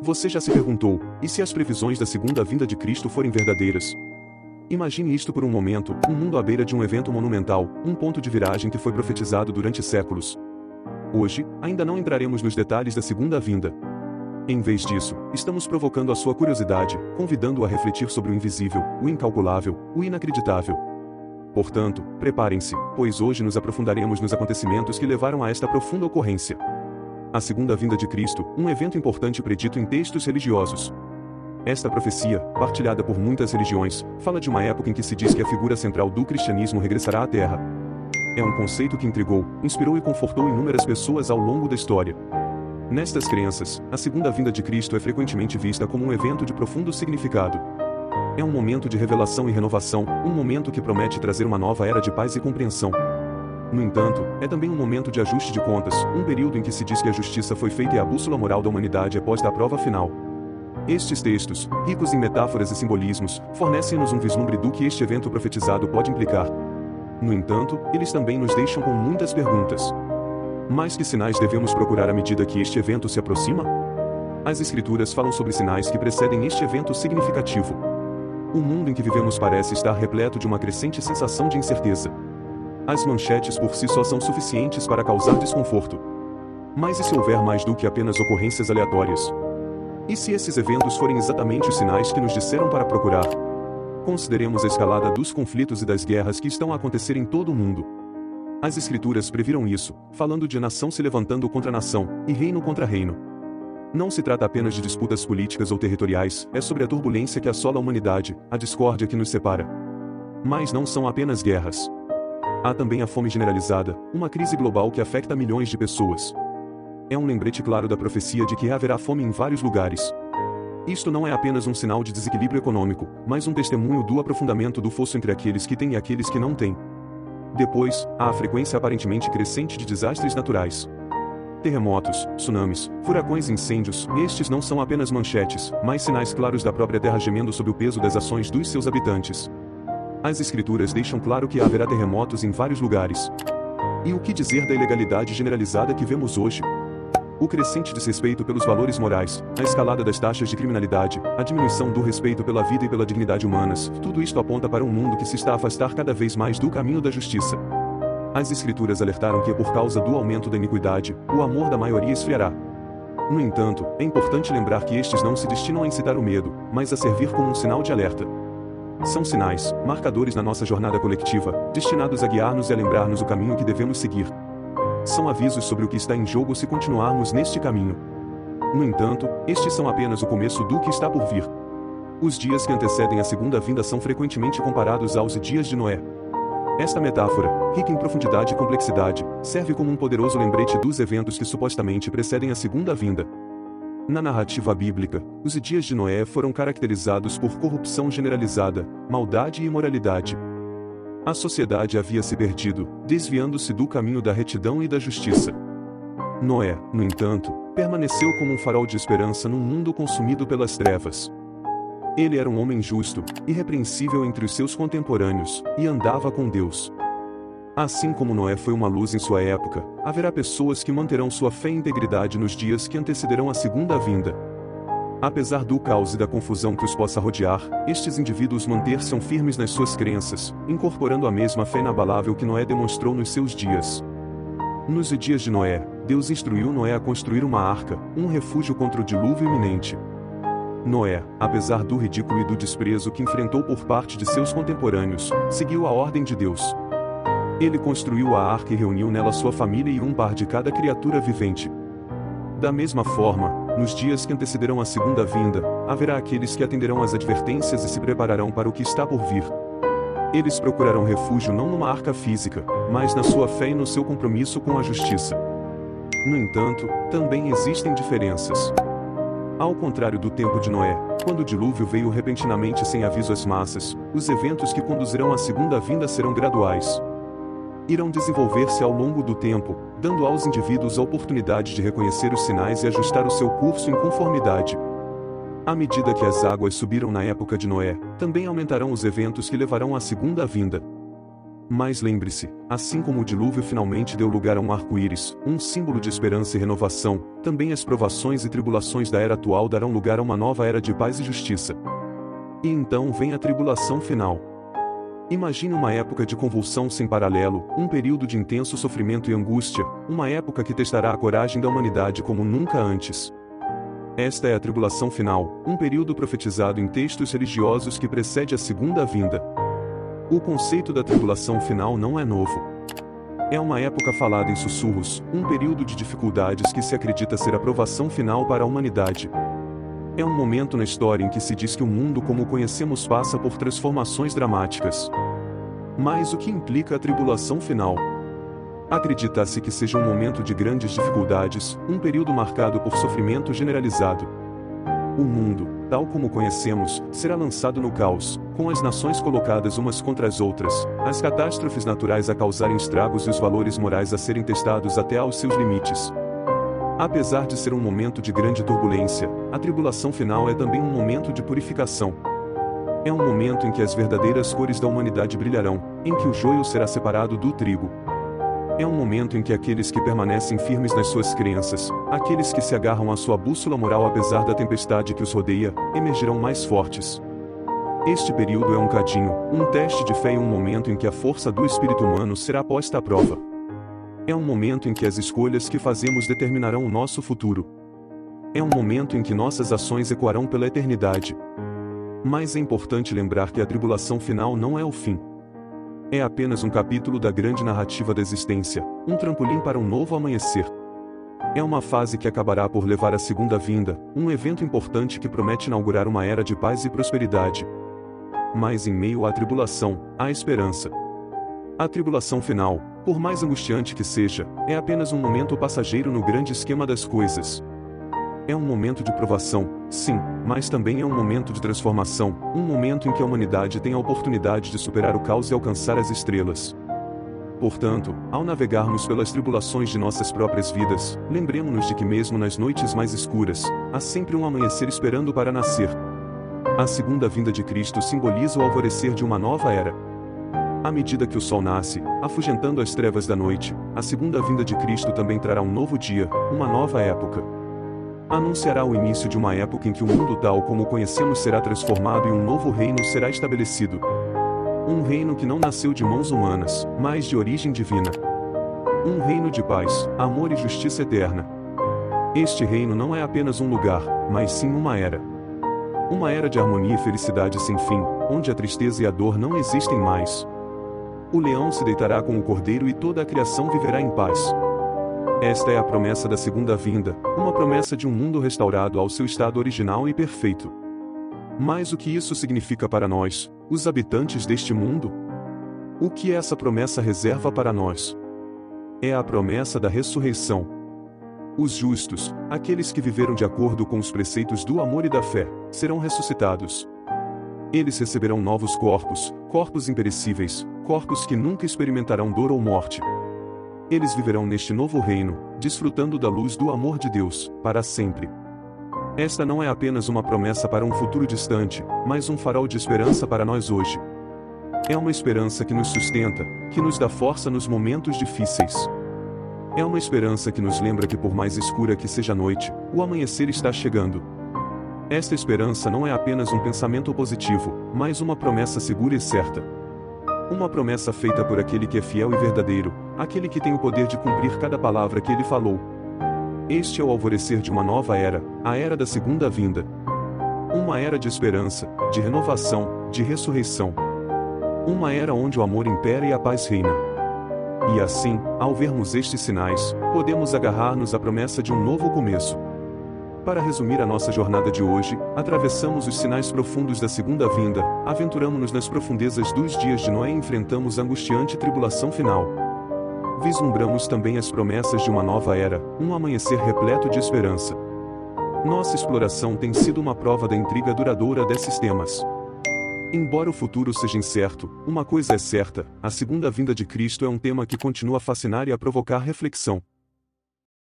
Você já se perguntou, e se as previsões da segunda vinda de Cristo forem verdadeiras? Imagine isto por um momento, um mundo à beira de um evento monumental, um ponto de viragem que foi profetizado durante séculos. Hoje, ainda não entraremos nos detalhes da segunda vinda. Em vez disso, estamos provocando a sua curiosidade, convidando-o a refletir sobre o invisível, o incalculável, o inacreditável. Portanto, preparem-se, pois hoje nos aprofundaremos nos acontecimentos que levaram a esta profunda ocorrência. A segunda vinda de Cristo, um evento importante predito em textos religiosos. Esta profecia, partilhada por muitas religiões, fala de uma época em que se diz que a figura central do cristianismo regressará à Terra. É um conceito que intrigou, inspirou e confortou inúmeras pessoas ao longo da história. Nestas crenças, a segunda vinda de Cristo é frequentemente vista como um evento de profundo significado. É um momento de revelação e renovação, um momento que promete trazer uma nova era de paz e compreensão. No entanto, é também um momento de ajuste de contas, um período em que se diz que a justiça foi feita e a bússola moral da humanidade é posta à prova final. Estes textos, ricos em metáforas e simbolismos, fornecem-nos um vislumbre do que este evento profetizado pode implicar. No entanto, eles também nos deixam com muitas perguntas. Mas que sinais devemos procurar à medida que este evento se aproxima? As Escrituras falam sobre sinais que precedem este evento significativo. O mundo em que vivemos parece estar repleto de uma crescente sensação de incerteza. As manchetes por si só são suficientes para causar desconforto. Mas e se houver mais do que apenas ocorrências aleatórias? E se esses eventos forem exatamente os sinais que nos disseram para procurar? Consideremos a escalada dos conflitos e das guerras que estão a acontecer em todo o mundo. As Escrituras previram isso, falando de nação se levantando contra nação, e reino contra reino. Não se trata apenas de disputas políticas ou territoriais, é sobre a turbulência que assola a humanidade, a discórdia que nos separa. Mas não são apenas guerras. Há também a fome generalizada, uma crise global que afeta milhões de pessoas. É um lembrete claro da profecia de que haverá fome em vários lugares. Isto não é apenas um sinal de desequilíbrio econômico, mas um testemunho do aprofundamento do fosso entre aqueles que têm e aqueles que não têm. Depois, há a frequência aparentemente crescente de desastres naturais. Terremotos, tsunamis, furacões e incêndios, estes não são apenas manchetes, mas sinais claros da própria terra gemendo sob o peso das ações dos seus habitantes. As Escrituras deixam claro que haverá terremotos em vários lugares. E o que dizer da ilegalidade generalizada que vemos hoje? O crescente desrespeito pelos valores morais, a escalada das taxas de criminalidade, a diminuição do respeito pela vida e pela dignidade humanas, tudo isto aponta para um mundo que se está a afastar cada vez mais do caminho da justiça. As Escrituras alertaram que, por causa do aumento da iniquidade, o amor da maioria esfriará. No entanto, é importante lembrar que estes não se destinam a incitar o medo, mas a servir como um sinal de alerta. São sinais, marcadores na nossa jornada coletiva, destinados a guiar-nos e a lembrar-nos o caminho que devemos seguir. São avisos sobre o que está em jogo se continuarmos neste caminho. No entanto, estes são apenas o começo do que está por vir. Os dias que antecedem a segunda vinda são frequentemente comparados aos dias de Noé. Esta metáfora, rica em profundidade e complexidade, serve como um poderoso lembrete dos eventos que supostamente precedem a segunda vinda. Na narrativa bíblica, os dias de Noé foram caracterizados por corrupção generalizada, maldade e imoralidade. A sociedade havia se perdido, desviando-se do caminho da retidão e da justiça. Noé, no entanto, permaneceu como um farol de esperança num mundo consumido pelas trevas. Ele era um homem justo, irrepreensível entre os seus contemporâneos, e andava com Deus. Assim como Noé foi uma luz em sua época, haverá pessoas que manterão sua fé e integridade nos dias que antecederão a segunda vinda. Apesar do caos e da confusão que os possa rodear, estes indivíduos manter-se firmes nas suas crenças, incorporando a mesma fé inabalável que Noé demonstrou nos seus dias. Nos dias de Noé, Deus instruiu Noé a construir uma arca, um refúgio contra o dilúvio iminente. Noé, apesar do ridículo e do desprezo que enfrentou por parte de seus contemporâneos, seguiu a ordem de Deus. Ele construiu a arca e reuniu nela sua família e um par de cada criatura vivente. Da mesma forma, nos dias que antecederão a segunda vinda, haverá aqueles que atenderão às advertências e se prepararão para o que está por vir. Eles procurarão refúgio não numa arca física, mas na sua fé e no seu compromisso com a justiça. No entanto, também existem diferenças. Ao contrário do tempo de Noé, quando o dilúvio veio repentinamente sem aviso às massas, os eventos que conduzirão à segunda vinda serão graduais. Irão desenvolver-se ao longo do tempo, dando aos indivíduos a oportunidade de reconhecer os sinais e ajustar o seu curso em conformidade. À medida que as águas subiram na época de Noé, também aumentarão os eventos que levarão à segunda vinda. Mas lembre-se, assim como o dilúvio finalmente deu lugar a um arco-íris, um símbolo de esperança e renovação, também as provações e tribulações da era atual darão lugar a uma nova era de paz e justiça. E então vem a tribulação final. Imagine uma época de convulsão sem paralelo, um período de intenso sofrimento e angústia, uma época que testará a coragem da humanidade como nunca antes. Esta é a tribulação final, um período profetizado em textos religiosos que precede a segunda vinda. O conceito da tribulação final não é novo. É uma época falada em sussurros, um período de dificuldades que se acredita ser a provação final para a humanidade. É um momento na história em que se diz que o mundo como o conhecemos passa por transformações dramáticas. Mas o que implica a tribulação final? Acredita-se que seja um momento de grandes dificuldades, um período marcado por sofrimento generalizado. O mundo, tal como o conhecemos, será lançado no caos, com as nações colocadas umas contra as outras, as catástrofes naturais a causarem estragos e os valores morais a serem testados até aos seus limites. Apesar de ser um momento de grande turbulência, a tribulação final é também um momento de purificação. É um momento em que as verdadeiras cores da humanidade brilharão, em que o joio será separado do trigo. É um momento em que aqueles que permanecem firmes nas suas crenças, aqueles que se agarram à sua bússola moral apesar da tempestade que os rodeia, emergirão mais fortes. Este período é um cadinho, um teste de fé e um momento em que a força do espírito humano será posta à prova. É um momento em que as escolhas que fazemos determinarão o nosso futuro. É um momento em que nossas ações ecoarão pela eternidade. Mas é importante lembrar que a tribulação final não é o fim. É apenas um capítulo da grande narrativa da existência, um trampolim para um novo amanhecer. É uma fase que acabará por levar à segunda vinda, um evento importante que promete inaugurar uma era de paz e prosperidade. Mas em meio à tribulação, há esperança. A tribulação final, por mais angustiante que seja, é apenas um momento passageiro no grande esquema das coisas. É um momento de provação, sim, mas também é um momento de transformação, um momento em que a humanidade tem a oportunidade de superar o caos e alcançar as estrelas. Portanto, ao navegarmos pelas tribulações de nossas próprias vidas, lembremos-nos de que mesmo nas noites mais escuras, há sempre um amanhecer esperando para nascer. A segunda vinda de Cristo simboliza o alvorecer de uma nova era. À medida que o sol nasce, afugentando as trevas da noite, a segunda vinda de Cristo também trará um novo dia, uma nova época. Anunciará o início de uma época em que o mundo tal como o conhecemos será transformado e um novo reino será estabelecido. Um reino que não nasceu de mãos humanas, mas de origem divina. Um reino de paz, amor e justiça eterna. Este reino não é apenas um lugar, mas sim uma era. Uma era de harmonia e felicidade sem fim, onde a tristeza e a dor não existem mais. O leão se deitará com o cordeiro e toda a criação viverá em paz. Esta é a promessa da segunda vinda, uma promessa de um mundo restaurado ao seu estado original e perfeito. Mas o que isso significa para nós, os habitantes deste mundo? O que essa promessa reserva para nós? É a promessa da ressurreição. Os justos, aqueles que viveram de acordo com os preceitos do amor e da fé, serão ressuscitados. Eles receberão novos corpos, corpos imperecíveis, corpos que nunca experimentarão dor ou morte. Eles viverão neste novo reino, desfrutando da luz do amor de Deus, para sempre. Esta não é apenas uma promessa para um futuro distante, mas um farol de esperança para nós hoje. É uma esperança que nos sustenta, que nos dá força nos momentos difíceis. É uma esperança que nos lembra que por mais escura que seja a noite, o amanhecer está chegando. Esta esperança não é apenas um pensamento positivo, mas uma promessa segura e certa. Uma promessa feita por aquele que é fiel e verdadeiro, aquele que tem o poder de cumprir cada palavra que ele falou. Este é o alvorecer de uma nova era, a era da segunda vinda. Uma era de esperança, de renovação, de ressurreição. Uma era onde o amor impera e a paz reina. E assim, ao vermos estes sinais, podemos agarrar-nos à promessa de um novo começo. Para resumir a nossa jornada de hoje, atravessamos os sinais profundos da segunda vinda, aventuramos-nos nas profundezas dos dias de Noé e enfrentamos a angustiante tribulação final. Vislumbramos também as promessas de uma nova era, um amanhecer repleto de esperança. Nossa exploração tem sido uma prova da intriga duradoura desses temas. Embora o futuro seja incerto, uma coisa é certa, a segunda vinda de Cristo é um tema que continua a fascinar e a provocar reflexão.